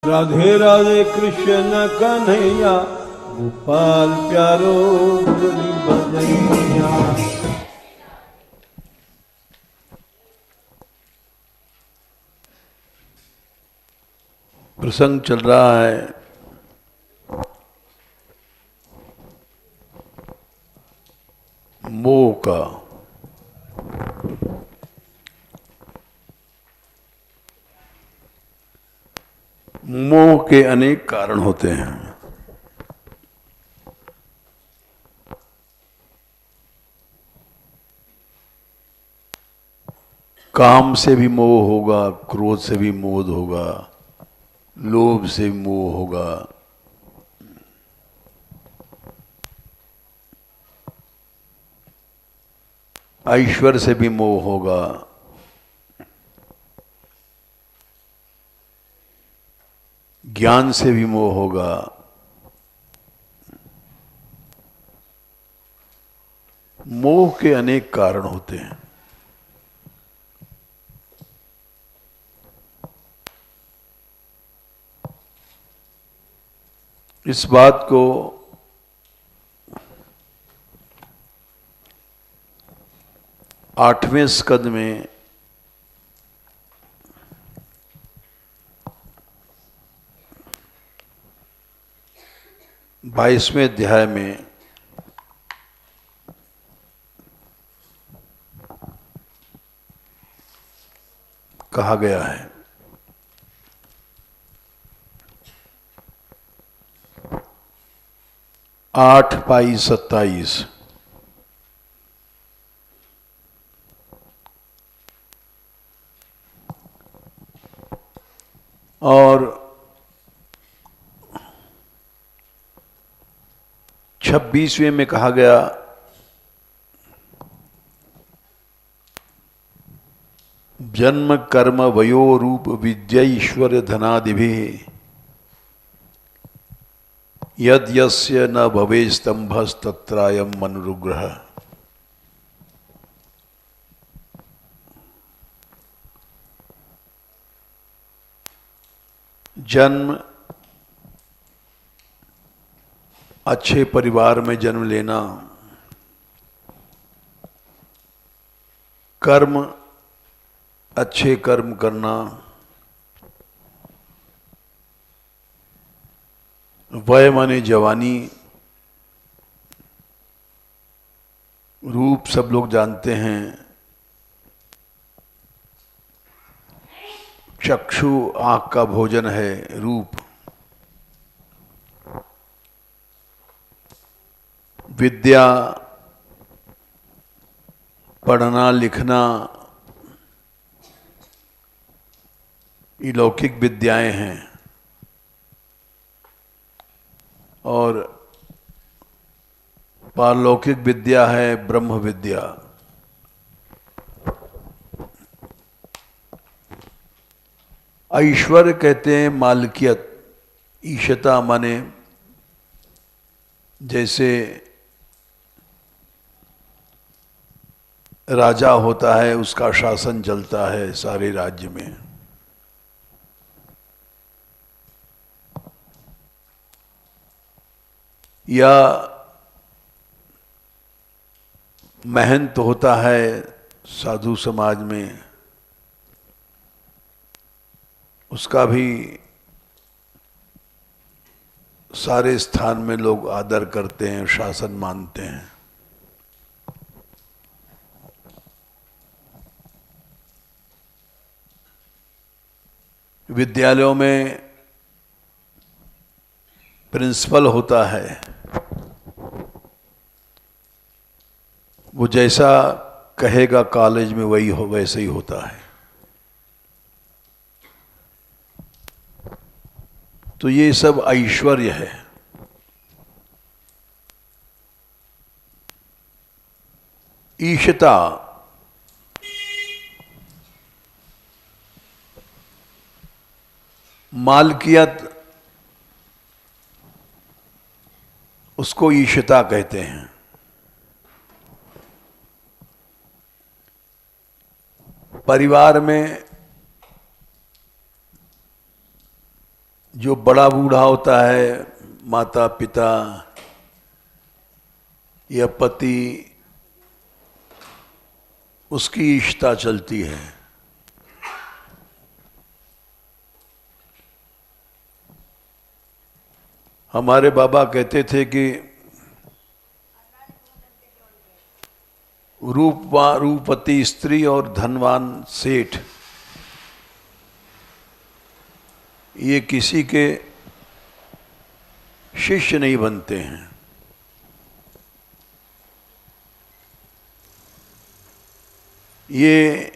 राधे राधे कृष्ण कन्हैया, गोपाल प्यारो मुरली बजैया। प्रसंग चल रहा है मोह का। मोह के अनेक कारण होते हैं। काम से भी मोह होगा, क्रोध से भी मोह होगा, लोभ से भी मोह होगा, ऐश्वर्य से भी मोह होगा, ज्ञान से भी मोह होगा, मोह के अनेक कारण होते हैं। इस बात को आठवें स्कंद में 22वें अध्याय में कहा गया है। 8:22-27 और 26वें में कहा गया जन्म कर्म वयो रूप विद्या ईश्वर धनादिभिः यद यस्य न भवे स्तंभस्तत्रायं मनुरुग्रह। जन्म, अच्छे परिवार में जन्म लेना, कर्म, अच्छे कर्म करना, वय माने जवानी, रूप सब लोग जानते हैं, चक्षु आंख का भोजन है रूप, विद्या पढ़ना लिखना, ये लौकिक विद्याएं हैं, और पारलौकिक विद्या है ब्रह्म विद्या। ऐश्वर्य कहते हैं मालकियत, ईशता माने जैसे राजा होता है उसका शासन चलता है सारे राज्य में। या महंत होता है साधु समाज में, उसका भी सारे स्थान में लोग आदर करते हैं, शासन मानते हैं। विद्यालयों में प्रिंसिपल होता है, वो जैसा कहेगा कॉलेज में वही हो, वैसे ही होता है। तो ये सब ऐश्वर्य है। ईशता, मालकियत, उसको ईशता कहते हैं। परिवार में जो बड़ा बूढ़ा होता है, माता पिता या पति, उसकी इच्छा चलती है। हमारे बाबा कहते थे कि रूपवती स्त्री और धनवान सेठ ये किसी के शिष्य नहीं बनते हैं। ये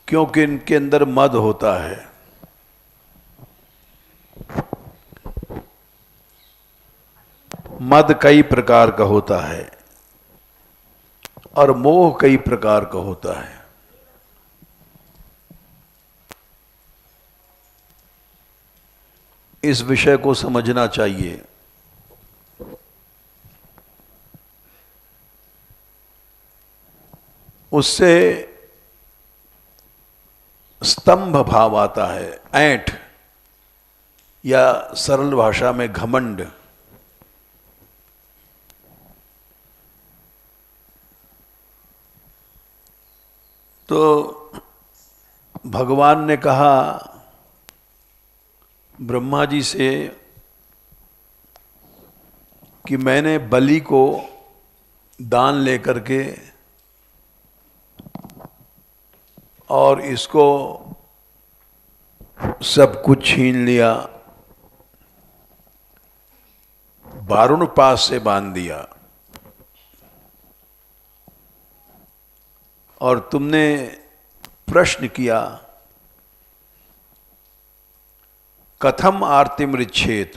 क्योंकि इनके अंदर मद होता है। मद कई प्रकार का होता है और मोह कई प्रकार का होता है। इस विषय को समझना चाहिए। उससे स्तंभ भाव आता है, ऐंठ, या सरल भाषा में घमंड। तो भगवान ने कहा ब्रह्मा जी से कि मैंने बलि को दान लेकर के और इसको सब कुछ छीन लिया, वारुण पास से बांध दिया, और तुमने प्रश्न किया कथम आरती मृच्छेत,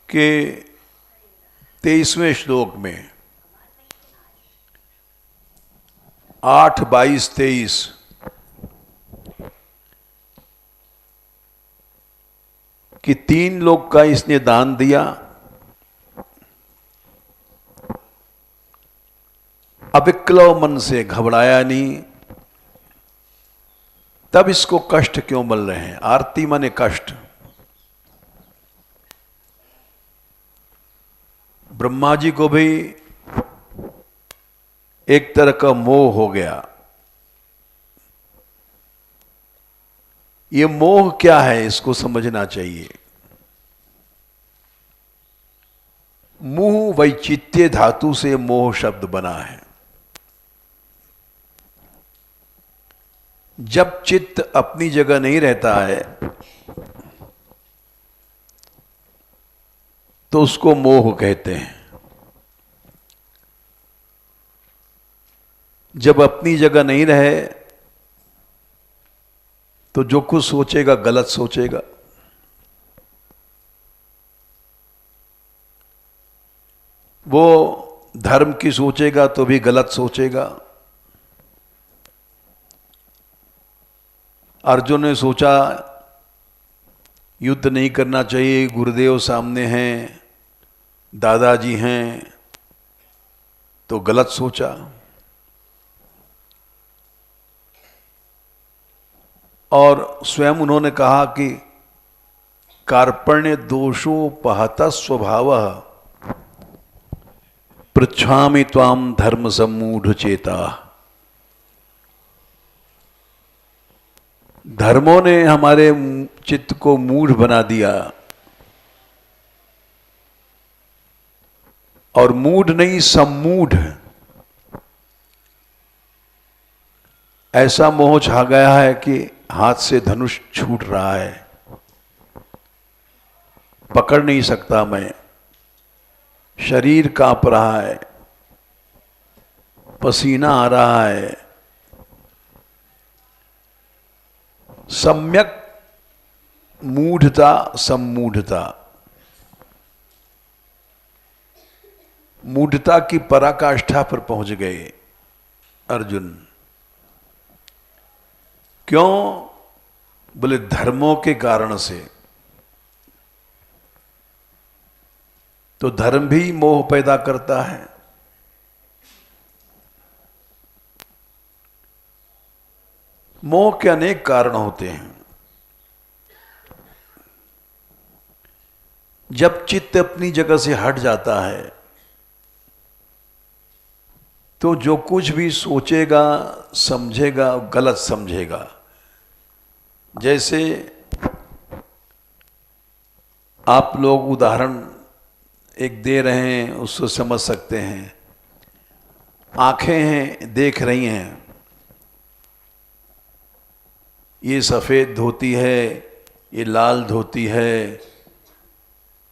के 23वें श्लोक में 8, 22, 23 कि 3 लोग का इसने दान दिया, अविक्लव मन से घबराया नहीं, तब इसको कष्ट क्यों मिल रहे हैं? आरती माने कष्ट। ब्रह्मा जी को भी एक तरह का मोह हो गया। ये मोह क्या है, इसको समझना चाहिए। मुह वैचित्य धातु से मोह शब्द बना है। जब चित्त अपनी जगह नहीं रहता है तो उसको मोह कहते हैं। जब अपनी जगह नहीं रहे तो जो कुछ सोचेगा गलत सोचेगा। वो धर्म की सोचेगा तो भी गलत सोचेगा। अर्जुन ने सोचा युद्ध नहीं करना चाहिए, गुरुदेव सामने हैं, दादाजी हैं, तो गलत सोचा। और स्वयं उन्होंने कहा कि कार्पण्य दोषोपहत स्वभाव पृच्छामि त्वाम धर्म सम्मूढ़ चेता। धर्मों ने हमारे चित्त को मूढ़ बना दिया, और मूढ़ नहीं सम्मूढ़। ऐसा मोह छा गया है कि हाथ से धनुष छूट रहा है, पकड़ नहीं सकता मैं, शरीर कांप रहा है, पसीना आ रहा है। सम्यक मूढ़ता, सम्मूढ़ता, मूढ़ता की पराकाष्ठा पर पहुंच गए अर्जुन। क्यों? बोले धर्मों के कारण से। तो धर्म भी मोह पैदा करता है। मोह के अनेक कारण होते हैं। जब चित्त अपनी जगह से हट जाता है तो जो कुछ भी सोचेगा समझेगा गलत समझेगा। जैसे आप लोग उदाहरण एक दे रहे हैं, उसको समझ सकते हैं। आंखें हैं, देख रही हैं, ये सफ़ेद धोती है, ये लाल धोती है,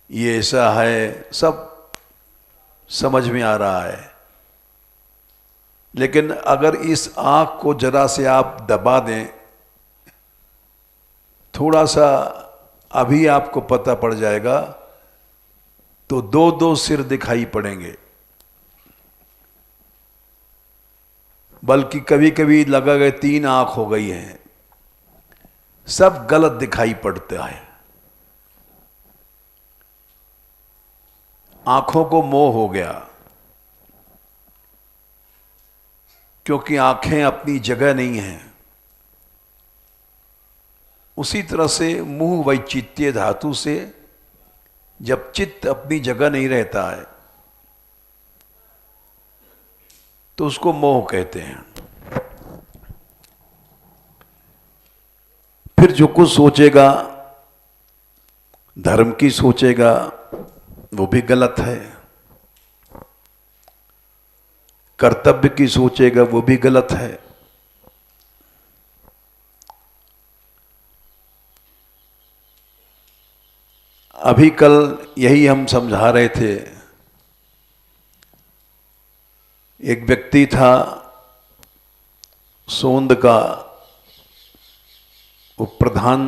ये ऐसा है, सब समझ में आ रहा है। लेकिन अगर इस आँख को जरा से आप दबा दें, थोड़ा सा अभी आपको पता पड़ जाएगा, तो दो दो सिर दिखाई पड़ेंगे। बल्कि कभी कभी लगा गया 3 आँख हो गई हैं। सब गलत दिखाई पड़ता है। आंखों को मोह हो गया, क्योंकि आंखें अपनी जगह नहीं हैं। उसी तरह से मुंह वैचित्य धातु से जब चित्त अपनी जगह नहीं रहता है तो उसको मोह कहते हैं। फिर जो कुछ सोचेगा, धर्म की सोचेगा, वो भी गलत है। कर्तव्य की सोचेगा, वो भी गलत है। अभी कल यही हम समझा रहे थे। एक व्यक्ति था सोंद का, वो प्रधान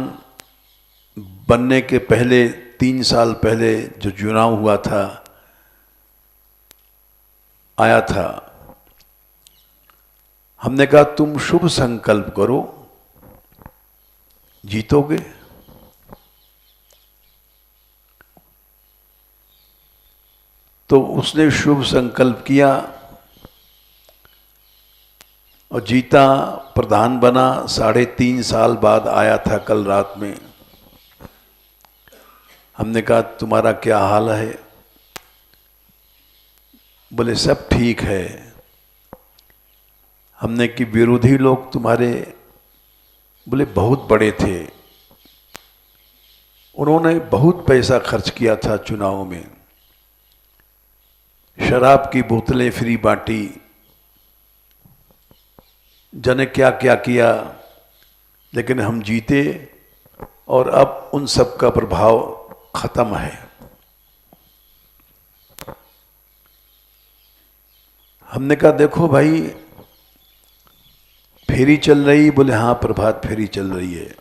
बनने के पहले 3 साल पहले जो चुनाव हुआ था, आया था। हमने कहा तुम शुभ संकल्प करो, जीतोगे। तो उसने शुभ संकल्प किया और जीता, प्रधान बना। 3.5 साल बाद आया था कल रात में। हमने कहा तुम्हारा क्या हाल है? बोले सब ठीक है। हमने कि विरोधी लोग तुम्हारे, बोले बहुत बड़े थे, उन्होंने बहुत पैसा खर्च किया था चुनाव में, शराब की बोतलें फ्री बांटी, जाने क्या क्या किया, लेकिन हम जीते और अब उन सब का प्रभाव खत्म है। हमने कहा देखो भाई, फेरी चल रही? बोले हाँ, प्रभात फेरी चल रही है।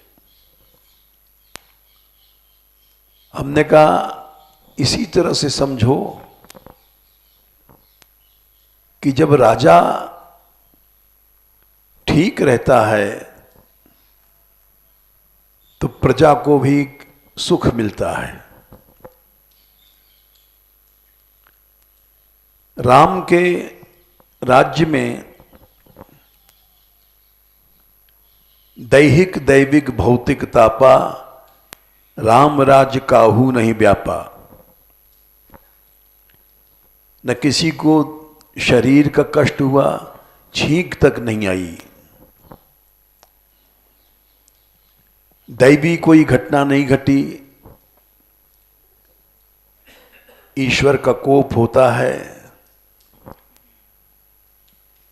हमने कहा इसी तरह से समझो कि जब राजा ठीक रहता है तो प्रजा को भी सुख मिलता है। राम के राज्य में दैहिक दैविक भौतिक तापा, राम राज्य काहू नहीं व्यापा। न किसी को शरीर का कष्ट हुआ, छींक तक नहीं आई। दैवी कोई घटना नहीं घटी। ईश्वर का कोप होता है,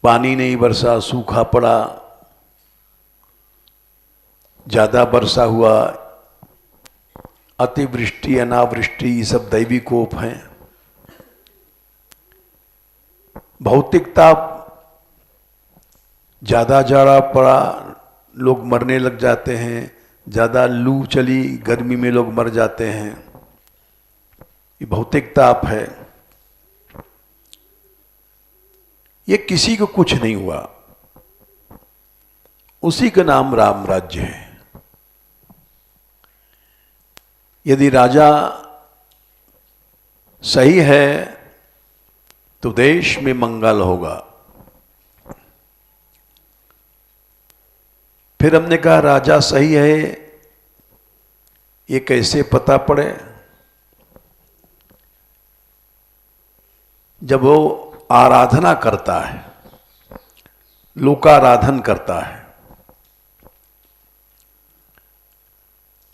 पानी नहीं बरसा, सूखा पड़ा, ज्यादा वर्षा हुआ, अतिवृष्टि अनावृष्टि, ये सब दैवी कोप हैं। भौतिकता, ज्यादा जाड़ा पड़ा, लोग मरने लग जाते हैं, ज्यादा लू चली, गर्मी में लोग मर जाते हैं। ये भौतिक ताप है। ये किसी को कुछ नहीं हुआ, उसी का नाम राम राज्य है। यदि राजा सही है तो देश में मंगल होगा। फिर हमने कहा राजा सही है, ये कैसे पता पड़े? जब वो आराधना करता है, लोकाराधन करता है।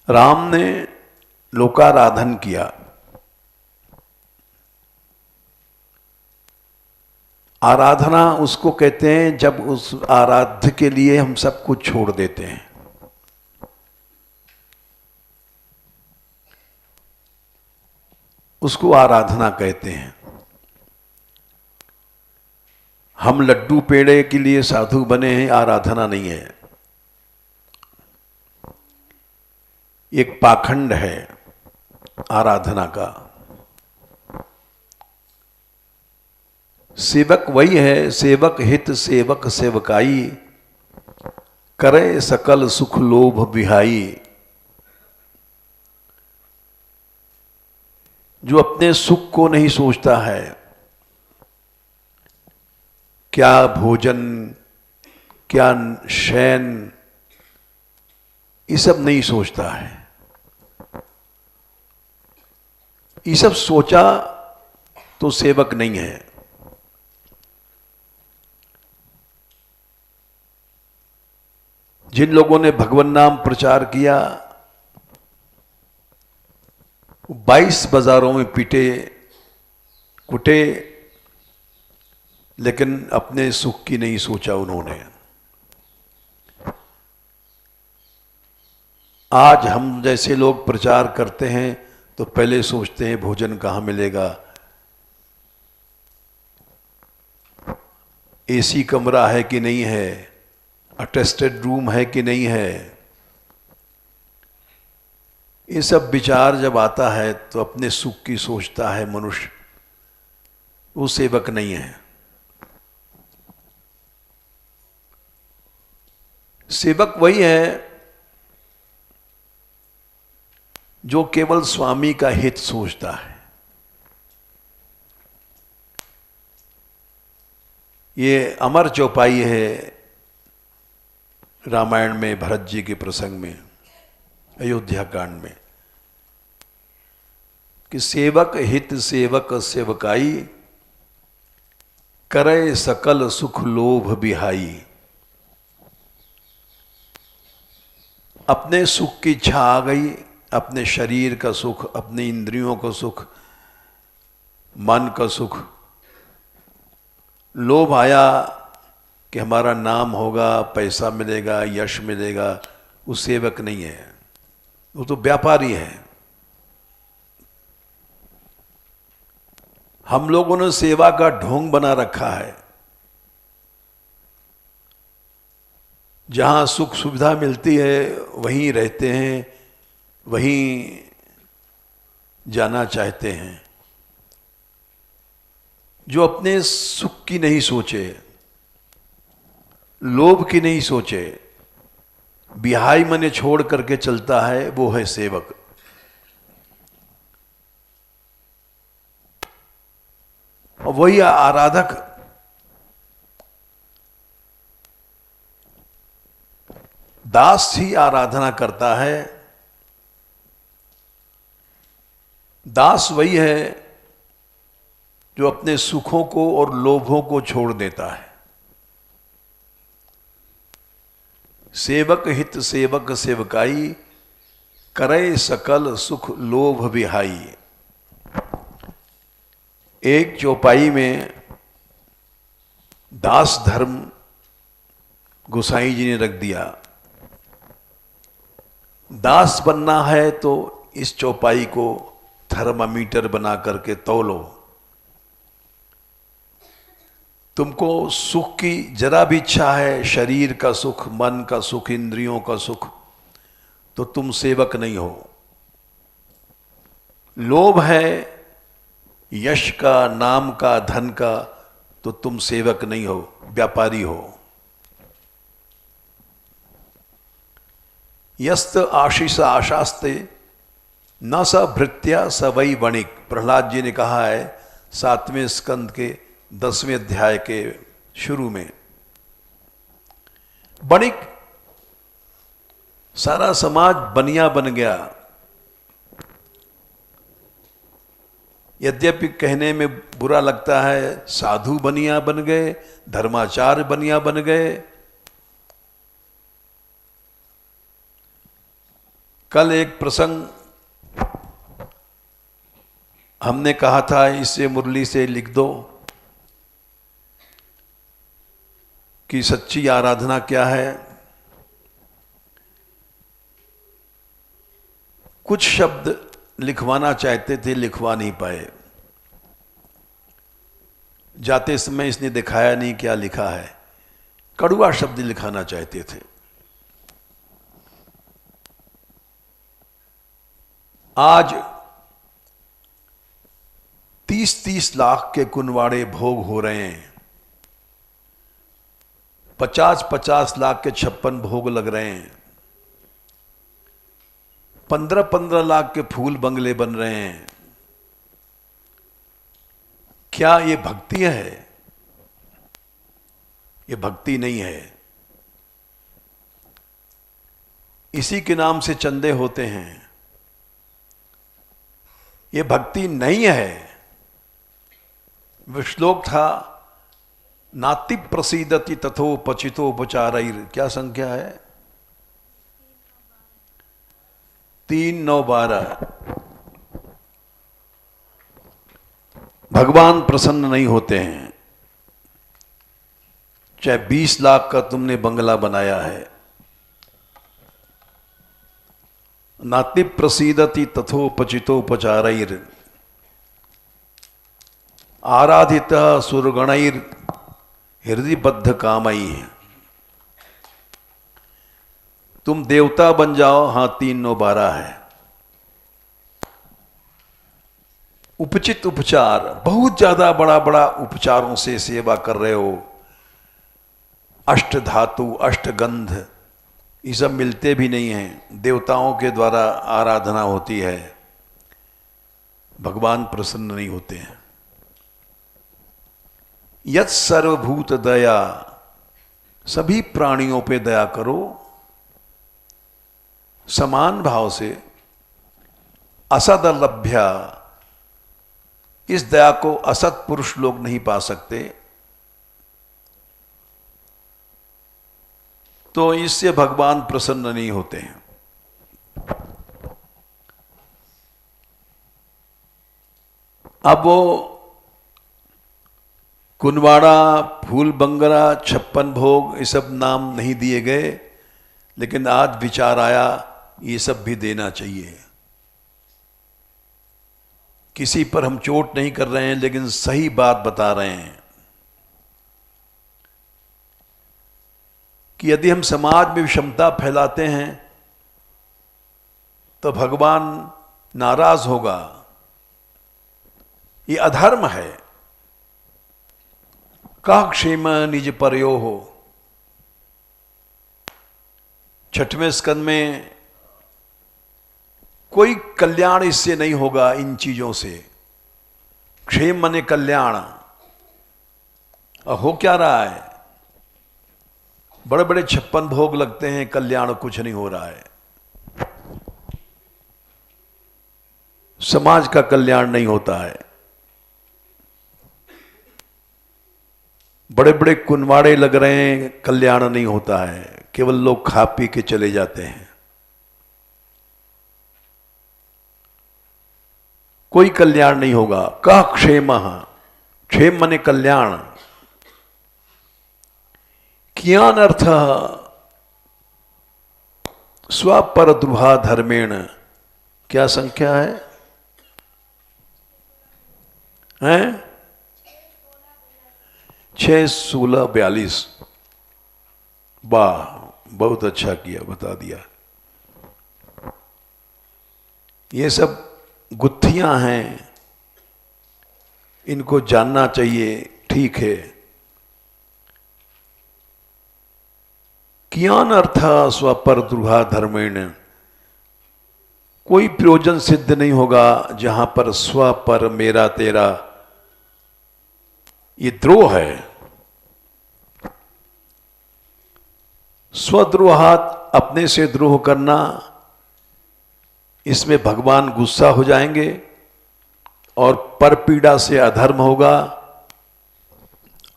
राम ने लोकाराधन किया। आराधना उसको कहते हैं जब उस आराध्य के लिए हम सब कुछ छोड़ देते हैं। उसको आराधना कहते हैं। हम लड्डू पेड़े के लिए साधु बने हैं, आराधना नहीं है। एक पाखंड है आराधना का। सेवक वही है, सेवक हित सेवक सेवकाई, करे सकल सुख लोभ बिहाई। जो अपने सुख को नहीं सोचता है, क्या भोजन क्या शयन, ये सब नहीं सोचता है। ये सब सोचा तो सेवक नहीं है। जिन लोगों ने भगवान नाम प्रचार किया, 22 बाजारों में पीटे कुटे, लेकिन अपने सुख की नहीं सोचा उन्होंने। आज हम जैसे लोग प्रचार करते हैं तो पहले सोचते हैं भोजन कहाँ मिलेगा, एसी कमरा है कि नहीं है, अटेस्टेड रूम है कि नहीं है। ये सब विचार जब आता है तो अपने सुख की सोचता है मनुष्य, वो सेवक नहीं है। सेवक वही है जो केवल स्वामी का हित सोचता है। ये अमर चौपाई है रामायण में भरत जी के प्रसंग में, अयोध्या कांड में, कि सेवक हित सेवक सेवकाई, करे सकल सुख लोभ बिहाई। अपने सुख की इच्छा आ गई, अपने शरीर का सुख, अपने इंद्रियों का सुख, मन का सुख, लोभ आया कि हमारा नाम होगा, पैसा मिलेगा, यश मिलेगा, वो सेवक नहीं है, वो तो व्यापारी है। हम लोगों ने सेवा का ढोंग बना रखा है। जहां सुख सुविधा मिलती है वहीं रहते हैं, वहीं जाना चाहते हैं। जो अपने सुख की नहीं सोचे, लोभ की नहीं सोचे, बिहाई मने छोड़ करके चलता है, वो है सेवक। और वही आराधक दास ही आराधना करता है। दास वही है जो अपने सुखों को और लोभों को छोड़ देता है। सेवक हित सेवक सेवकाई, करे सकल सुख लोभ बिहाई। एक चौपाई में दास धर्म गोसाई जी ने रख दिया। दास बनना है तो इस चौपाई को थर्मामीटर बना करके तौलो। तुमको सुख की जरा भी इच्छा है, शरीर का सुख, मन का सुख, इंद्रियों का सुख, तो तुम सेवक नहीं हो। लोभ है यश का, नाम का, धन का, तो तुम सेवक नहीं हो, व्यापारी हो। यस्त आशीष आशास्ते न स भृत्या स वै वणिक। प्रहलाद जी ने कहा है 7वें स्कंद के 10वें अध्याय के शुरू में। वणिक सारा समाज बनिया बन गया। यद्यपि कहने में बुरा लगता है, साधु बनिया बन गए, धर्माचार्य बनिया बन गए। कल एक प्रसंग हमने कहा था, इसे मुरली से लिख दो कि सच्ची आराधना क्या है। कुछ शब्द लिखवाना चाहते थे, लिखवा नहीं पाए। जाते समय इसने दिखाया नहीं क्या लिखा है। कड़वा शब्द लिखाना चाहते थे। आज 30-30 लाख के कुनवाड़े भोग हो रहे हैं। 50-50 लाख के 56 भोग लग रहे हैं। 15-15 लाख के फूल बंगले बन रहे हैं। क्या ये भक्ति है? ये भक्ति नहीं है। इसी के नाम से चंदे होते हैं। ये भक्ति नहीं है। वो श्लोक था, नाति प्रसीदति तथोपचितोपचारैर, क्या संख्या है? 3-9-12। भगवान प्रसन्न नहीं होते हैं। चाहे 20 लाख का तुमने बंगला बनाया है, नाति प्रसीदति तथोपचितोपचारैर आराधितः सुरगणैर हृदयबद्ध कामैः। तुम देवता बन जाओ, हां 3-9-12 है। उपचित उपचार, बहुत ज्यादा बड़ा बड़ा उपचारों से सेवा कर रहे हो। अष्ट धातु, अष्ट गंध, ये सब मिलते भी नहीं हैं। देवताओं के द्वारा आराधना होती है, भगवान प्रसन्न नहीं होते हैं। यत् सर्वभूत दया, सभी प्राणियों पे दया करो समान भाव से। असदलभ्या, इस दया को असत पुरुष लोग नहीं पा सकते। तो इससे भगवान प्रसन्न नहीं होते हैं। अब वो कुनवाड़ा, फूल बंगरा, 56 भोग, ये सब नाम नहीं दिए गए, लेकिन आज विचार आया ये सब भी देना चाहिए। किसी पर हम चोट नहीं कर रहे हैं, लेकिन सही बात बता रहे हैं कि यदि हम समाज में विषमता फैलाते हैं तो भगवान नाराज होगा। ये अधर्म है। का क्षेम निज परयो हो, 6वें स्कंद में कोई कल्याण इससे नहीं होगा। इन चीजों से क्षेम माने कल्याण। और हो क्या रहा है? बड़े बड़े 56 भोग लगते हैं, कल्याण कुछ नहीं हो रहा है। समाज का कल्याण नहीं होता है। बड़े बड़े कुनवाड़े लग रहे हैं, कल्याण नहीं होता है। केवल लोग खा पी के चले जाते हैं। कोई कल्याण नहीं होगा। का क्षेम, क्षेम माने कल्याण। कियान अर्थ स्वपर द्रुहा धर्मेण, क्या संख्या है? हैं 6-16-42। वाह, बहुत अच्छा किया, बता दिया। ये सब गुत्थियां हैं, इनको जानना चाहिए। ठीक है। कियान अर्थ स्वपर द्रुहा धर्मेण, कोई प्रयोजन सिद्ध नहीं होगा जहां पर स्व पर मेरा तेरा ये द्रोह है। स्वद्रोहात अपने से द्रोह करना, इसमें भगवान गुस्सा हो जाएंगे और परपीड़ा से अधर्म होगा,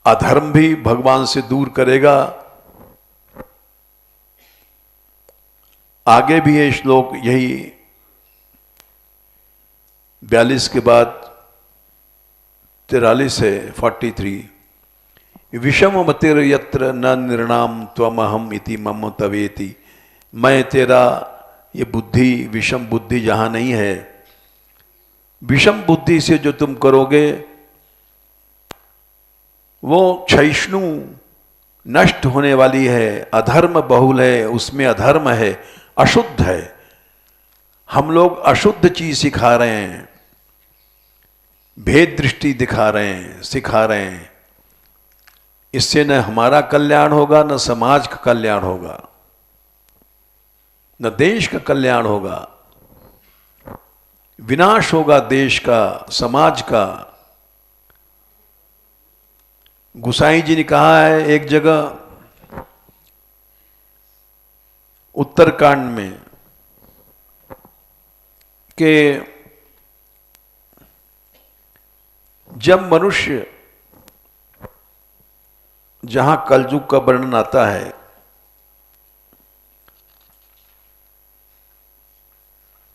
अधर्म भी भगवान से दूर करेगा। आगे भी ये श्लोक यही 42 के बाद 43 है, 43। विषम मतिर यत्र न निर्णाम त्वमहम इति मम तवेति। मैं तेरा, ये बुद्धि, विषम बुद्धि जहां नहीं है, विषम बुद्धि से जो तुम करोगे वो क्षयिष्णु, नष्ट होने वाली है, अधर्म बहुल है, उसमें अधर्म है, अशुद्ध है। हम लोग अशुद्ध चीज सिखा रहे हैं, भेद दृष्टि दिखा रहे हैं, सिखा रहे हैं। इससे न हमारा कल्याण होगा, न समाज का कल्याण होगा, न देश का कल्याण होगा। विनाश होगा देश का, समाज का। गुसाई जी ने कहा है एक जगह उत्तरकांड में कि जब मनुष्य, जहां कलयुग का वर्णन आता है,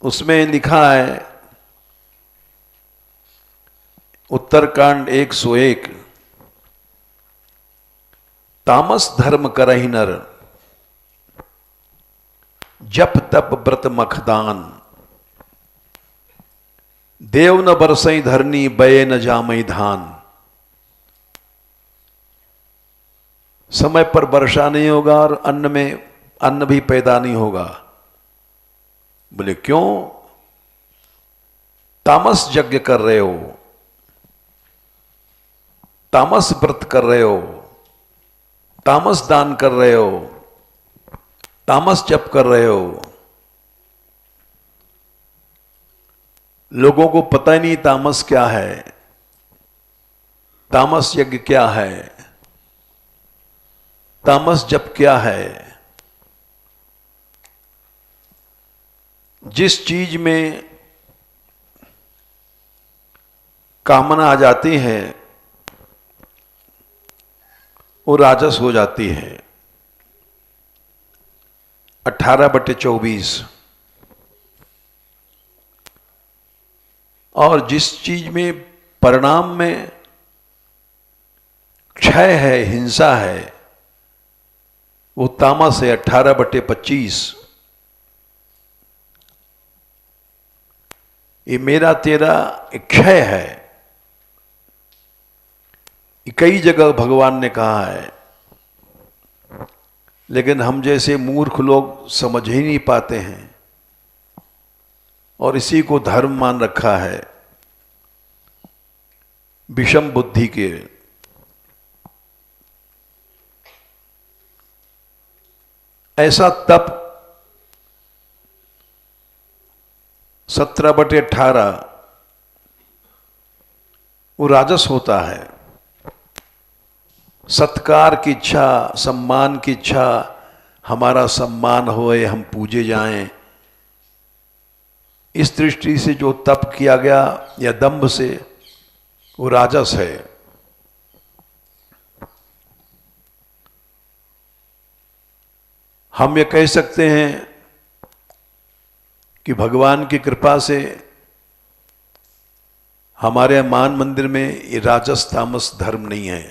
उसमें लिखा है उत्तरकांड 101, तामस धर्म करहि नर, जप तप व्रत मखदान, देव न बरसई धरनी, बये न जामई धान। समय पर वर्षा नहीं होगा और अन्न में अन्न भी पैदा नहीं होगा। बोले क्यों? तामस यज्ञ कर रहे हो, तामस व्रत कर रहे हो, तामस दान कर रहे हो, तामस जप कर रहे हो। लोगों को पता ही नहीं तामस क्या है, तामस यज्ञ क्या है, तामस जप क्या है। जिस चीज में कामना आ जाती है वो राजस हो जाती है। 18/24। और जिस चीज में परिणाम में क्षय है, हिंसा है, वो तामस है। 18/25। ये मेरा तेरा क्षय है। कई जगह भगवान ने कहा है, लेकिन हम जैसे मूर्ख लोग समझ ही नहीं पाते हैं और इसी को धर्म मान रखा है, विषम बुद्धि के। ऐसा तप 17/18 वो राजस होता है। सत्कार की इच्छा, सम्मान की इच्छा, हमारा सम्मान होए, हम पूजे जाएं, इस दृष्टि से जो तप किया गया या दंभ से, वो राजस है। हम ये कह सकते हैं कि भगवान की कृपा से हमारे मान मंदिर में ये राजस तामस धर्म नहीं है।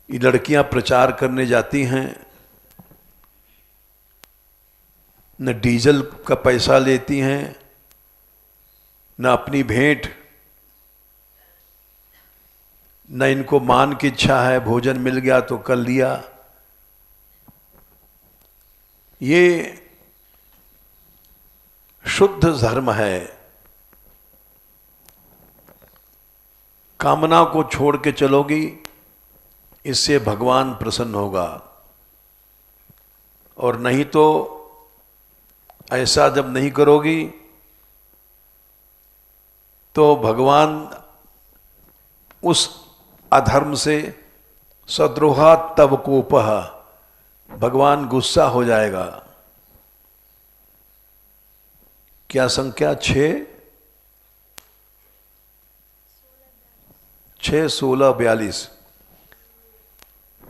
ये लड़कियां प्रचार करने जाती हैं, न डीजल का पैसा लेती हैं, न अपनी भेंट, न इनको मान की इच्छा है, भोजन मिल गया तो कर लिया। ये शुद्ध धर्म है। कामना को छोड़ के चलोगी, इससे भगवान प्रसन्न होगा। और नहीं तो ऐसा जब नहीं करोगी तो भगवान उस अधर्म से सद्रोहात तव कोपः, भगवान गुस्सा हो जाएगा। क्या संख्या? 6 16 42।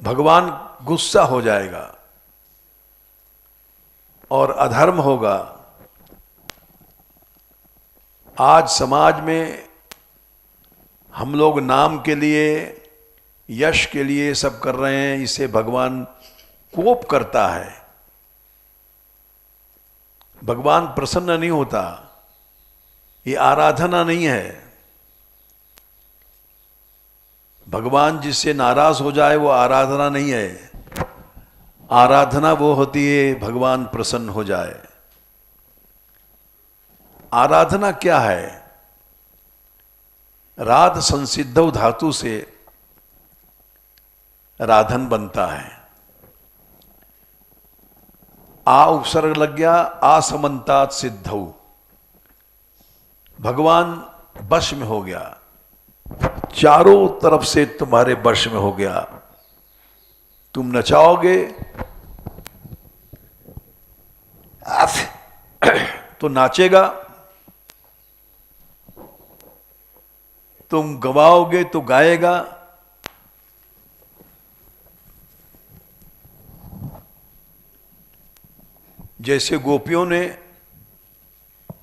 भगवान गुस्सा हो जाएगा और अधर्म होगा। आज समाज में हम लोग नाम के लिए, यश के लिए सब कर रहे हैं, इससे भगवान कोप करता है। भगवान प्रसन्न नहीं होता। ये आराधना नहीं है। भगवान जिससे नाराज हो जाए वो आराधना नहीं है। आराधना वो होती है भगवान प्रसन्न हो जाए। आराधना क्या है? राध संसिद्धौ धातु से राधन बनता है। आ उपसर्ग लग गया, आसमंतात सिद्धौ, भगवान वश में हो गया, चारों तरफ से तुम्हारे वश में हो गया। तुम नचाओगे तो नाचेगा, तुम गवाओगे तो गाएगा। जैसे गोपियों ने,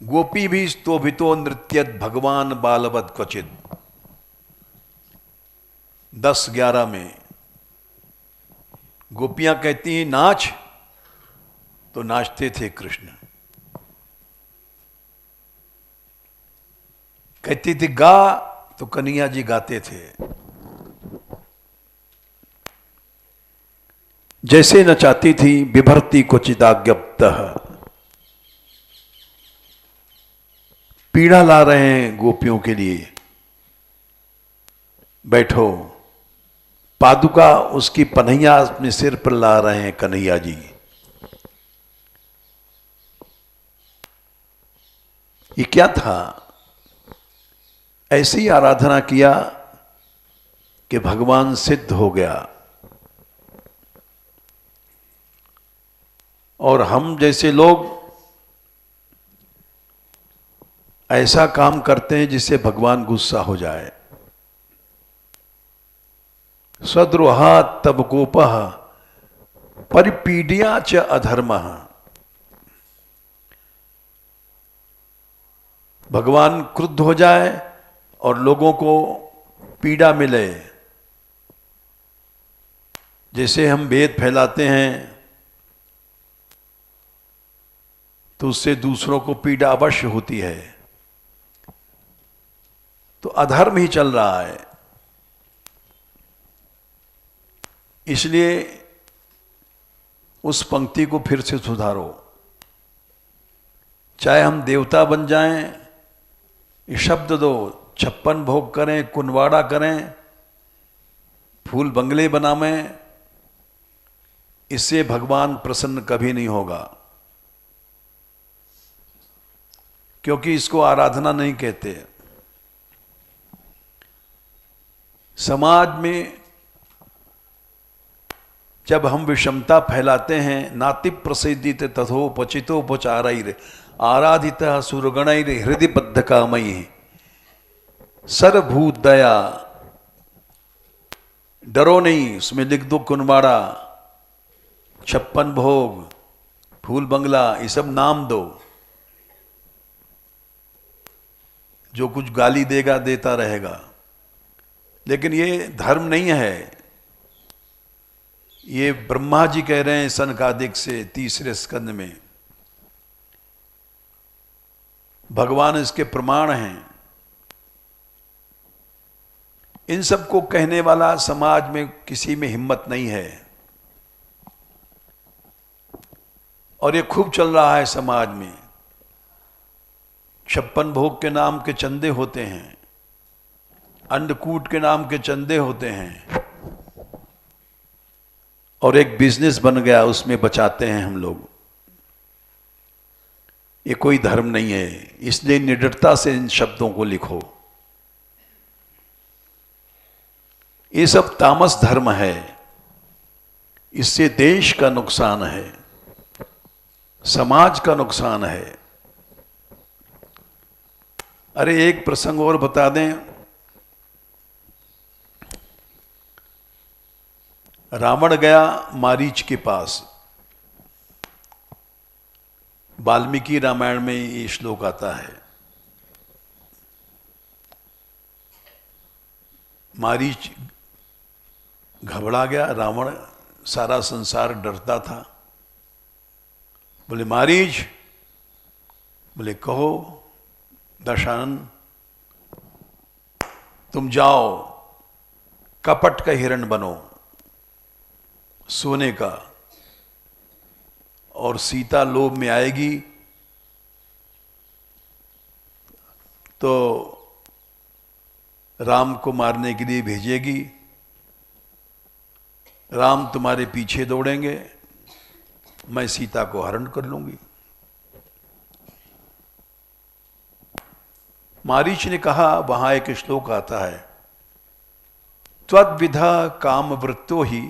गोपी भी स्तोभितो नृत्यत भगवान बालवत क्वचित, 10-11 में गोपियां कहती हैं नाच, तो नाचते थे कृष्ण। कहती थी गा, तो कन्हैया जी गाते थे। जैसे नचाती थी बिभर्ती क्वचिदाज्ञप्तः, पीड़ा ला रहे हैं गोपियों के लिए। बैठो, पादुका उसकी पन्हैया अपने सिर पर ला रहे हैं कन्हैया जी। ये क्या था? ऐसी आराधना किया कि भगवान सिद्ध हो गया। और हम जैसे लोग ऐसा काम करते हैं जिससे भगवान गुस्सा हो जाए। सद्रोहात तब गोपः परिपीड्या च अधर्मः, भगवान क्रुद्ध हो जाए और लोगों को पीड़ा मिले। जैसे हम वेद फैलाते हैं तो उससे दूसरों को पीड़ा अवश्य होती है। तो अधर्म ही चल रहा है। इसलिए उस पंक्ति को फिर से सुधारो। चाहे हम देवता बन जाएं, ये शब्द दो, 56 भोग करें, कुनवाड़ा करें, फूल बंगले बनावें, इससे भगवान प्रसन्न कभी नहीं होगा। क्योंकि इसको आराधना नहीं कहते। समाज में जब हम विषमता फैलाते हैं, नाति प्रसिद्धित तथोपचितोपचारैर आराधितः सुरगणैर हृदय बद्ध कामई सर्वभूत दया, डरो नहीं, उसमें लिख दो कुनवाड़ा, 56 भोग, फूल बंगला, ये सब नाम दो। जो कुछ गाली देगा देता रहेगा। लेकिन ये धर्म नहीं है। ये ब्रह्मा जी कह रहे हैं सनकादिक से 3 स्कंद में। भगवान इसके प्रमाण हैं। इन सब को कहने वाला समाज में किसी में हिम्मत नहीं है। और ये खूब चल रहा है समाज में। 56 भोग के नाम के चंदे होते हैं, अन्नकूट के नाम के चंदे होते हैं, और एक बिजनेस बन गया, उसमें बचाते हैं हम लोग। ये कोई धर्म नहीं है। इसलिए निडरता से इन शब्दों को लिखो। ये सब तामस धर्म है, इससे देश का नुकसान है, समाज का नुकसान है। अरे एक प्रसंग और बता दें, रावण गया मारीच के पास। वाल्मीकि रामायण में ये श्लोक आता है। मारीच घबरा गया, रावण, सारा संसार डरता था। बोले मारीच, बोले कहो दशानन, तुम जाओ कपट का हिरण बनो सोने का, और सीता लोभ में आएगी तो राम को मारने के लिए भेजेगी, राम तुम्हारे पीछे दौड़ेंगे, मैं सीता को हरण कर लूंगी। मारीच ने कहा, वहां एक श्लोक आता है, त्वद्विधा काम वृत्तो ही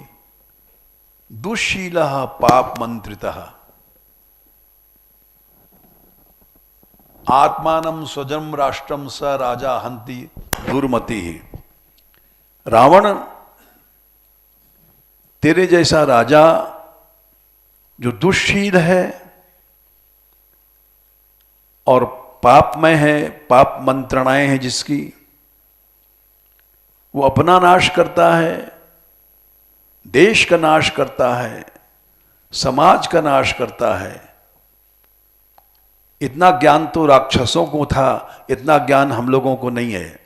दुःशील पाप मंत्रितः आत्मानं स्वजनम राष्ट्रम स राजा हंति दुर्मति। रावण, तेरे जैसा राजा जो दुष्शील है और पापमय है, पाप मंत्रणाएं हैं जिसकी, वो अपना नाश करता है, देश का नाश करता है, समाज का नाश करता है। इतना ज्ञान तो राक्षसों को था, इतना ज्ञान हम लोगों को नहीं है।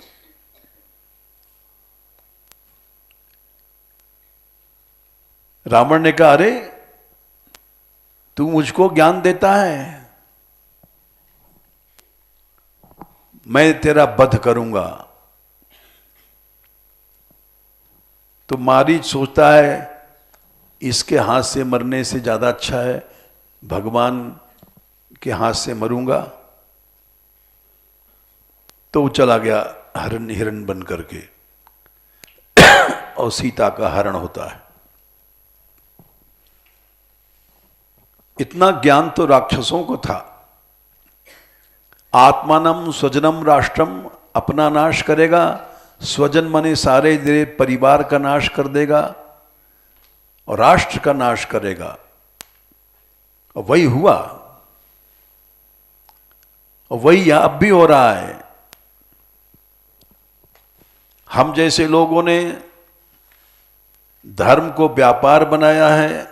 रावण ने कहा, अरे तू मुझको ज्ञान देता है, मैं तेरा वध करूंगा। तो मारीच सोचता है, इसके हाथ से मरने से ज्यादा अच्छा है भगवान के हाथ से मरूंगा। तो वो चला गया हिरण बन करके और सीता का हरण होता है। इतना ज्ञान तो राक्षसों को था। आत्मानम स्वजनम राष्ट्रम, अपना नाश करेगा, स्वजन माने सारे तेरे परिवार का नाश कर देगा और राष्ट्र का नाश करेगा। और वही हुआ, और वही यहां अब भी हो रहा है। हम जैसे लोगों ने धर्म को व्यापार बनाया है,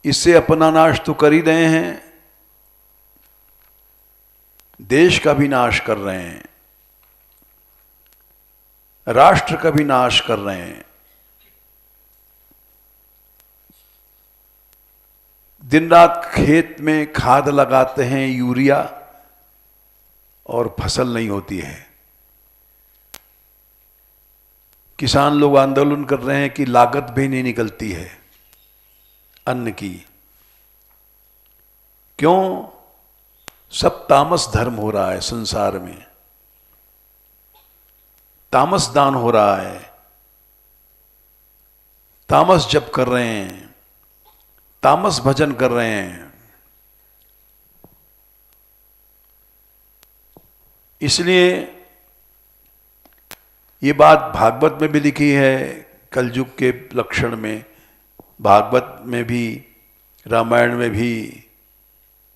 इससे अपना नाश तो कर ही रहे हैं, देश का भी नाश कर रहे हैं, राष्ट्र का भी नाश कर रहे हैं। दिन रात खेत में खाद लगाते हैं, यूरिया, और फसल नहीं होती है। किसान लोग आंदोलन कर रहे हैं कि लागत भी नहीं निकलती है अन्न की। क्यों? सब तामस धर्म हो रहा है संसार में, तामस दान हो रहा है, तामस जप कर रहे हैं, तामस भजन कर रहे हैं। इसलिए ये बात भागवत में भी लिखी है, कलयुग के लक्षण में, भागवत में भी, रामायण में भी,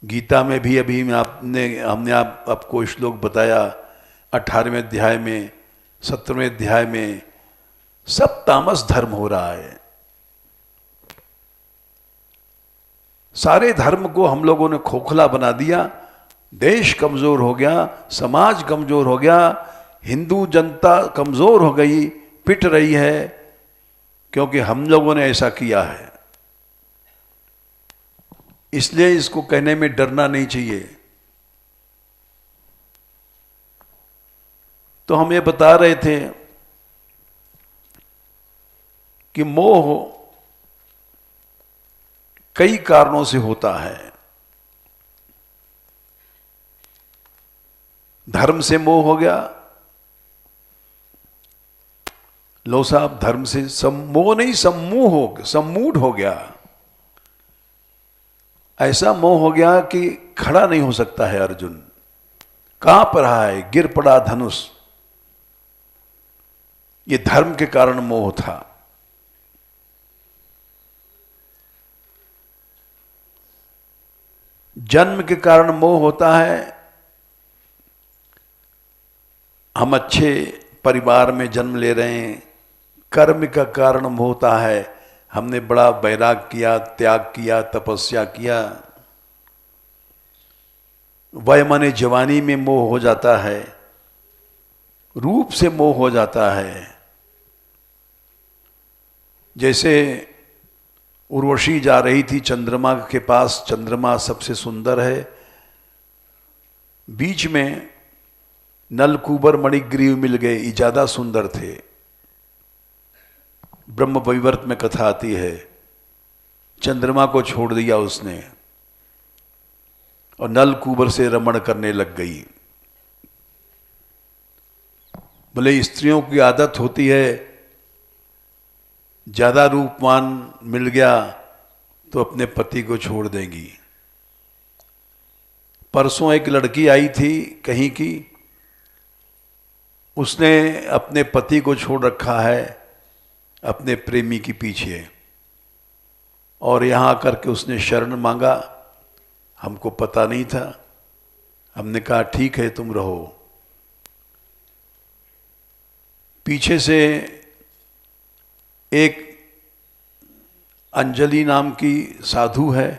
गीता में भी। अभी हमने आपको श्लोक बताया 18वें अध्याय में, 17वें अध्याय में। सब तामस धर्म हो रहा है। सारे धर्म को हम लोगों ने खोखला बना दिया, देश कमजोर हो गया, समाज कमजोर हो गया, हिंदू जनता कमजोर हो गई, पिट रही है, क्योंकि हम लोगों ने ऐसा किया है। इसलिए इसको कहने में डरना नहीं चाहिए। तो हम ये बता रहे थे कि मोह कई कारणों से होता है। धर्म से मोह हो गया, लो साहब, धर्म से मोह नहीं, सम्मूढ़ हो गया। ऐसा मोह हो गया कि खड़ा नहीं हो सकता है अर्जुन। कांप रहा है, गिर पड़ा धनुष। ये धर्म के कारण मोह था। जन्म के कारण मोह होता है। हम अच्छे परिवार में जन्म ले रहे हैं। कर्म का कारण मोह होता है, हमने बड़ा वैराग किया, त्याग किया, तपस्या किया। वय माने जवानी में मोह हो जाता है। रूप से मोह हो जाता है। जैसे उर्वशी जा रही थी चंद्रमा के पास, चंद्रमा सबसे सुंदर है। बीच में नलकूबर मणिग्रीव मिल गए, ये ज्यादा सुंदर थे। ब्रह्म वैवर्त में कथा आती है, चंद्रमा को छोड़ दिया उसने और नलकूबर से रमण करने लग गई। बोले स्त्रियों की आदत होती है, ज्यादा रूपवान मिल गया तो अपने पति को छोड़ देंगी। परसों एक लड़की आई थी कहीं की, उसने अपने पति को छोड़ रखा है अपने प्रेमी के पीछे, और यहां आकर के उसने शरण मांगा। हमको पता नहीं था, हमने कहा ठीक है तुम रहो। पीछे से एक अंजलि नाम की साधु है,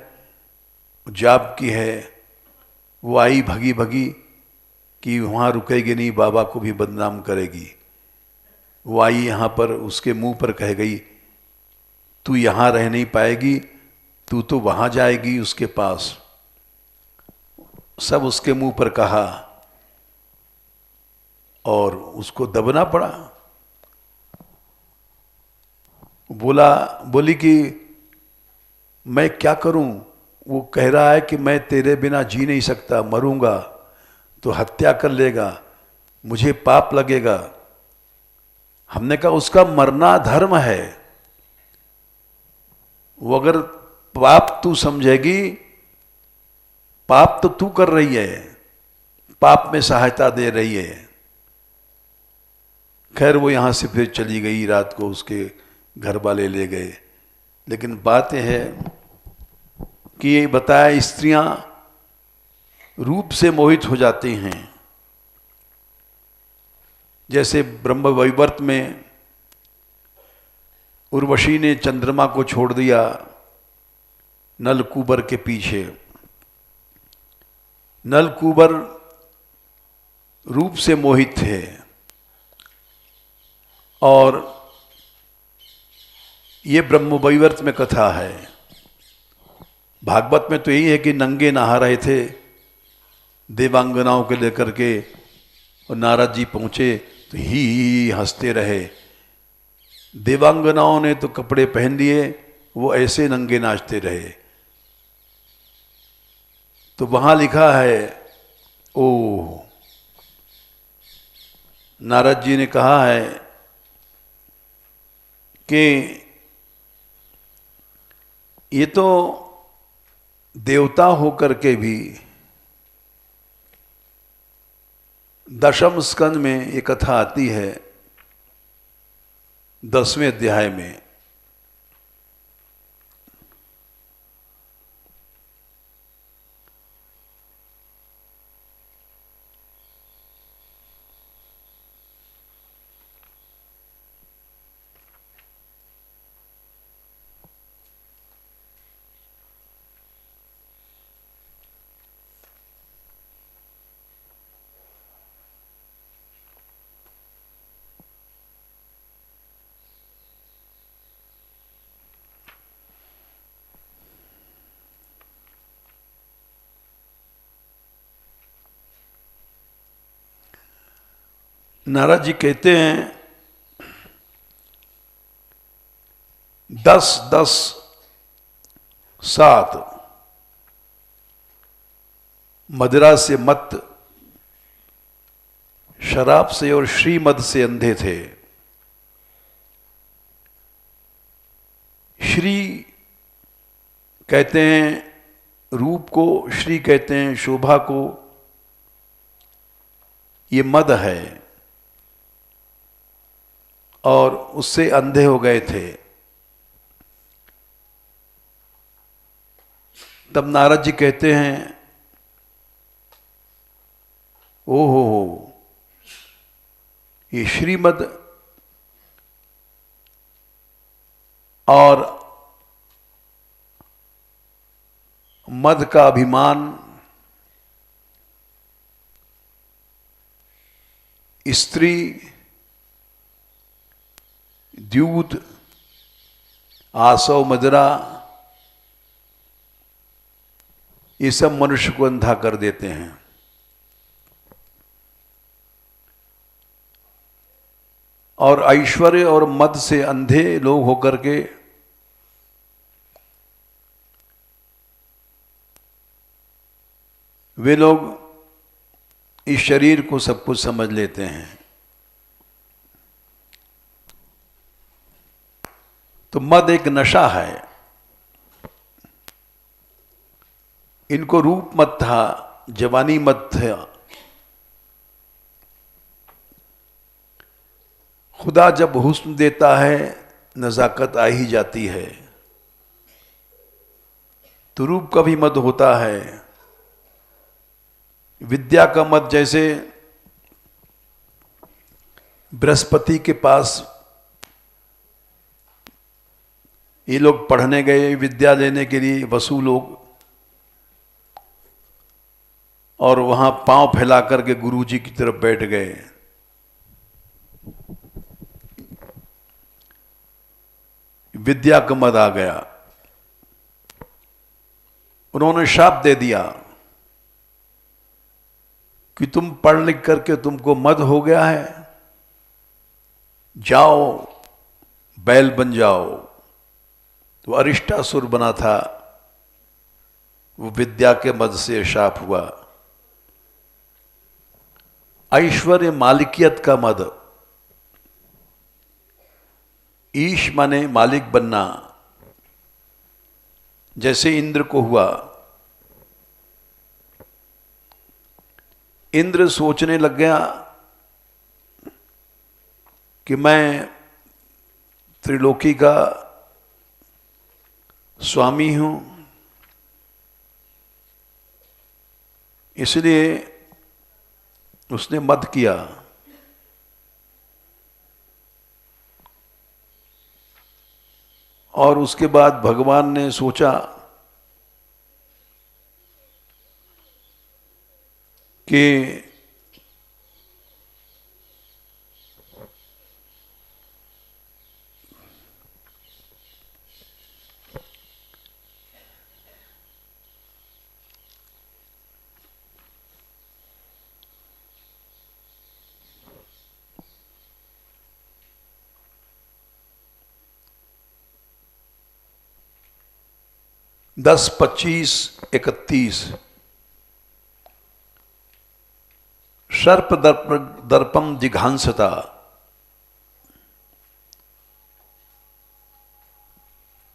जाप की है, वो आई भगी भगी कि वहाँ रुकेगी नहीं, बाबा को भी बदनाम करेगी। वो आई यहाँ पर, उसके मुंह पर कह गई, तू यहाँ रह नहीं पाएगी, तू तो वहाँ जाएगी उसके पास। सब उसके मुंह पर कहा और उसको दबना पड़ा। बोली कि मैं क्या करूं। वो कह रहा है कि मैं तेरे बिना जी नहीं सकता, मरूंगा तो हत्या कर लेगा, मुझे पाप लगेगा। हमने कहा उसका मरना धर्म है। वो अगर पाप तू समझेगी, पाप तो तू कर रही है, पाप में सहायता दे रही है। खैर वो यहां से फिर चली गई, रात को उसके घर वाले ले गए। लेकिन बात यह है कि ये बताया, स्त्रियां रूप से मोहित हो जाती हैं। जैसे ब्रह्म वैवर्त में उर्वशी ने चंद्रमा को छोड़ दिया नलकूबर के पीछे। नलकूबर रूप से मोहित थे, और ये ब्रह्म वैवर्त में कथा है। भागवत में तो यही है कि नंगे नहा रहे थे देवांगनाओं के लेकर के, और नारद जी पहुंचे तो ही हंसते रहे। देवांगनाओं ने तो कपड़े पहन लिए, वो ऐसे नंगे नाचते रहे। तो वहां लिखा है, ओ नारद जी ने कहा है कि ये तो देवता होकर के भी, दशम स्कंद में ये कथा आती है 10वें अध्याय में। नारद जी कहते हैं 10-10-7 मदिरा से मत, शराब से और श्रीमद से अंधे थे। श्री कहते हैं रूप को, श्री कहते हैं शोभा को, ये मद है और उससे अंधे हो गए थे। तब नारद जी कहते हैं ओ हो ये श्रीमद और मद का अभिमान स्त्री, द्यूत, आसव, मदिरा, ये सब मनुष्य को अंधा कर देते हैं। और ऐश्वर्य और मद से अंधे लोग होकर के वे लोग इस शरीर को सब कुछ समझ लेते हैं। तो मद एक नशा है। इनको रूप मत था, जवानी मत था। खुदा जब हुस्न देता है नजाकत आ ही जाती है। तो रूप का भी मद होता है। विद्या का मद, जैसे बृहस्पति के पास ये लोग पढ़ने गए विद्या लेने के लिए, वसु लोग, और वहां पांव फैला करके गुरु जी की तरफ बैठ गए। विद्या का मद आ गया। उन्होंने शाप दे दिया कि तुम पढ़ लिख करके तुमको मद हो गया है, जाओ बैल बन जाओ। तो अरिष्टासुर बना था, वो विद्या के मद से शाप हुआ। ऐश्वर्य मालिकियत का मद, ईश माने मालिक बनना, जैसे इंद्र को हुआ। इंद्र सोचने लग गया कि मैं त्रिलोकी का स्वामी हूं, इसलिए उसने मद किया। और उसके बाद भगवान ने सोचा कि दस, 25, 31 सर्प दर्पम जिघांसता।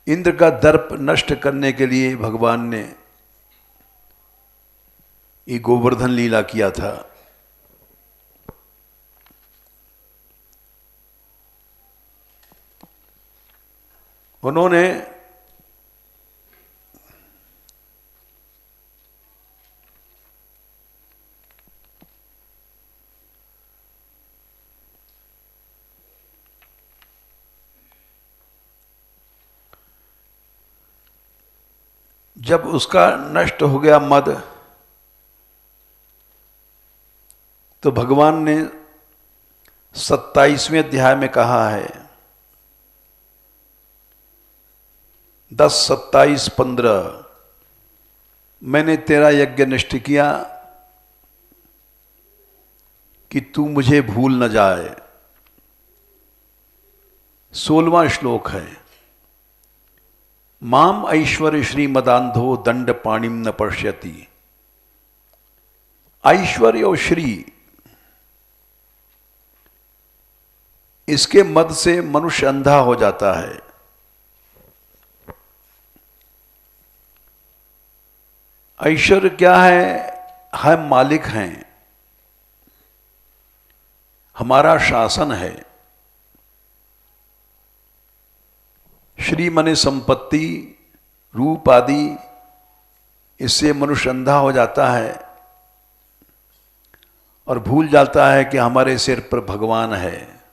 इंद्र का दर्प नष्ट करने के लिए भगवान ने ये गोवर्धन लीला किया था। उन्होंने जब उसका नष्ट हो गया मद, तो भगवान ने 27वें अध्याय में कहा है, 10, 27, 15, मैंने तेरा यज्ञ निष्ठ किया कि तू मुझे भूल न जाए। 16वां श्लोक है, माम ऐश्वर्य श्रीमदांधो दंड पाणिम न पश्यति। ऐश्वर्य और श्री, इसके मद से मनुष्य अंधा हो जाता है। ऐश्वर्य क्या है? हम मालिक हैं, हमारा शासन है। श्री माने संपत्ति, रूप आदि, इससे मनुष्य अंधा हो जाता है और भूल जाता है कि हमारे सिर पर भगवान है,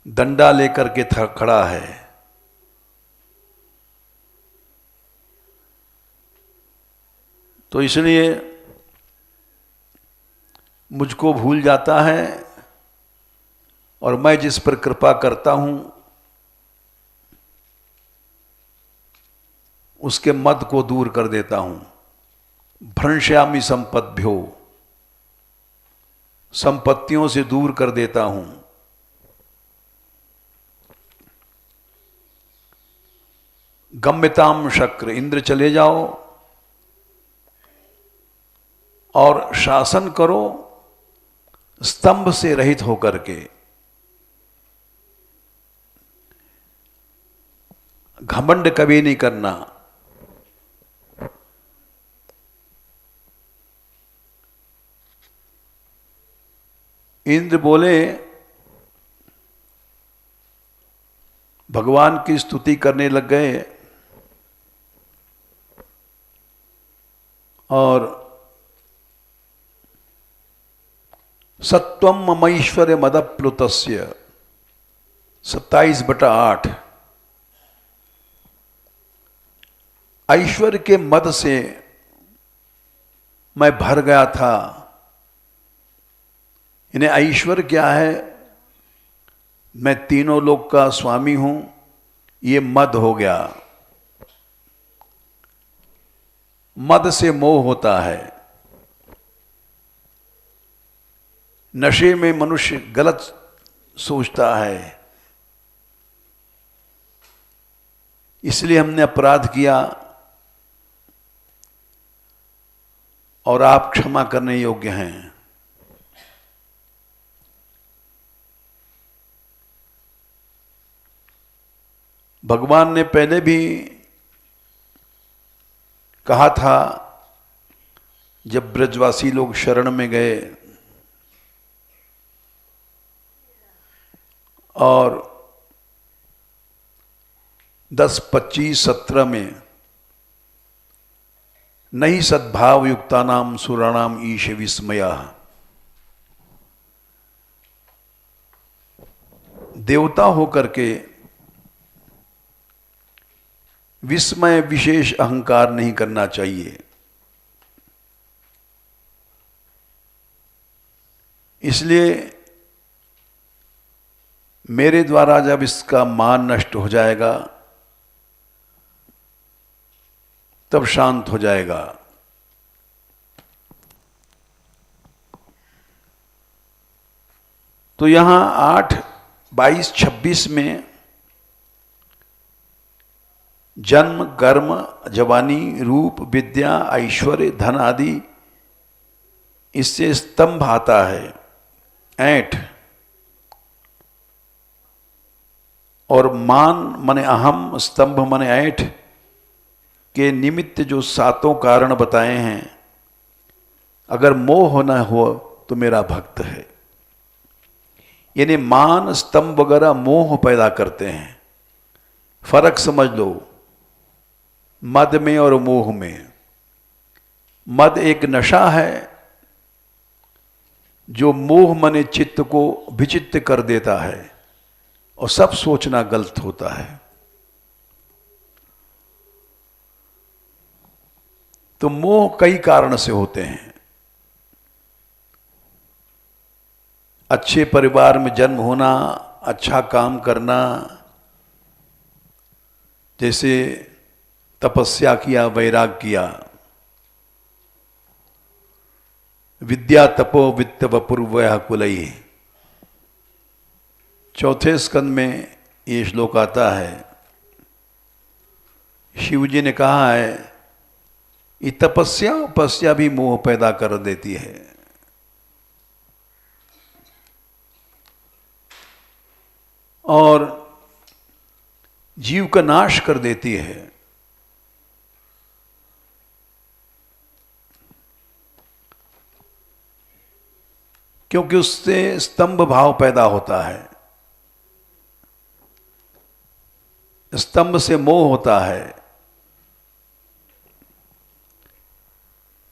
डंडा लेकर के खड़ा है। तो इसलिए मुझको भूल जाता है और मैं जिस पर कृपा करता हूं उसके मद को दूर कर देता हूं। भ्रंश्यामि संपद्भ्यो, संपत्तियों से दूर कर देता हूं। गम्यताम शक्र, इंद्र चले जाओ और शासन करो स्तंभ से रहित होकर के। घमंड कभी नहीं करना। इंद्र बोले, भगवान की स्तुति करने लग गए और सत्वम ममैश्वर्य मदप्लुतस्य 27/8। ऐश्वर्य के मद से मैं भर गया था। इन्हें ऐश्वर्य क्या है? मैं तीनों लोक का स्वामी हूं, ये मद हो गया। मद से मोह होता है। नशे में मनुष्य गलत सोचता है, इसलिए हमने अपराध किया और आप क्षमा करने योग्य हैं। भगवान ने पहले भी कहा था, जब ब्रजवासी लोग शरण में गए और 10, 25, 17 में नहीं सद्भाव युक्तानाम सुराणाम ईश विस्मया, देवता होकर के विस्मय विशेष अहंकार नहीं करना चाहिए। इसलिए मेरे द्वारा जब इसका मान नष्ट हो जाएगा तब शांत हो जाएगा। तो यहां 8, 22, 26 में जन्म, कर्म, जवानी, रूप, विद्या, ऐश्वर्य, धन आदि, इससे स्तंभ आता है, ऐंठ। और मान मने अहम, स्तंभ मने ऐंठ के निमित्त जो 7 कारण बताए हैं, अगर मोह न हो तो मेरा भक्त है। यानी मान, स्तंभ वगैरह मोह पैदा करते हैं। फर्क समझ लो मद में और मोह में। मद एक नशा है जो मोह मने चित्त को विचित्त कर देता है और सब सोचना गलत होता है। तो मोह कई कारण से होते हैं। अच्छे परिवार में जन्म होना, अच्छा काम करना, जैसे तपस्या किया, वैराग किया, विद्या तपो वित्त वपुर्वयः कुलैः। 4थे स्कंद में ये श्लोक आता है। शिव जी ने कहा है ये तपस्या उपस्या भी मोह पैदा कर देती है। और जीव का नाश कर देती है। क्योंकि उससे स्तंभ भाव पैदा होता है, स्तंभ से मोह होता है।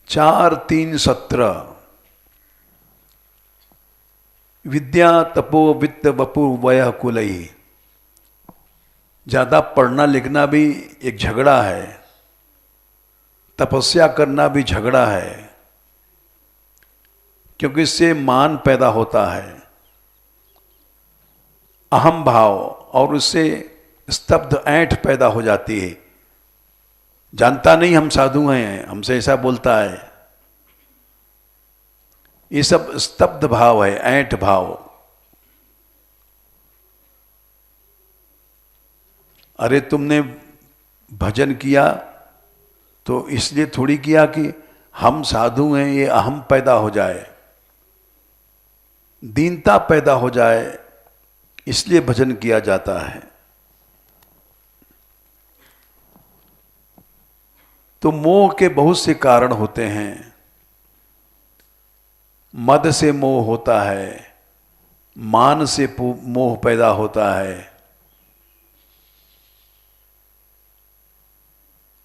4-3-17 विद्या तपो वित्त वपु वय कुलई। ज्यादा पढ़ना लिखना भी एक झगड़ा है, तपस्या करना भी झगड़ा है, क्योंकि इससे मान पैदा होता है, अहम भाव, और उससे स्तब्ध ऐंठ पैदा हो जाती है। जानता नहीं हम साधु हैं, हमसे ऐसा बोलता है। ये सब स्तब्ध भाव है, ऐंठ भाव। अरे तुमने भजन किया तो इसलिए थोड़ी किया कि हम साधु हैं, ये अहम पैदा हो जाए, दीनता पैदा हो जाए, इसलिए भजन किया जाता है। तो मोह के बहुत से कारण होते हैं। मद से मोह होता है, मान से मोह पैदा होता है,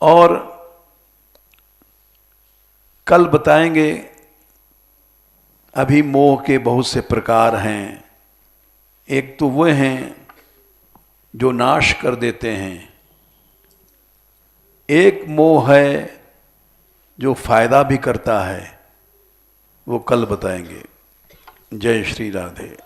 और कल बताएंगे। अभी मोह के बहुत से प्रकार हैं। एक तो वो हैं जो नाश कर देते हैं, एक मोह है जो फायदा भी करता है, वो कल बताएंगे। जय श्री राधे।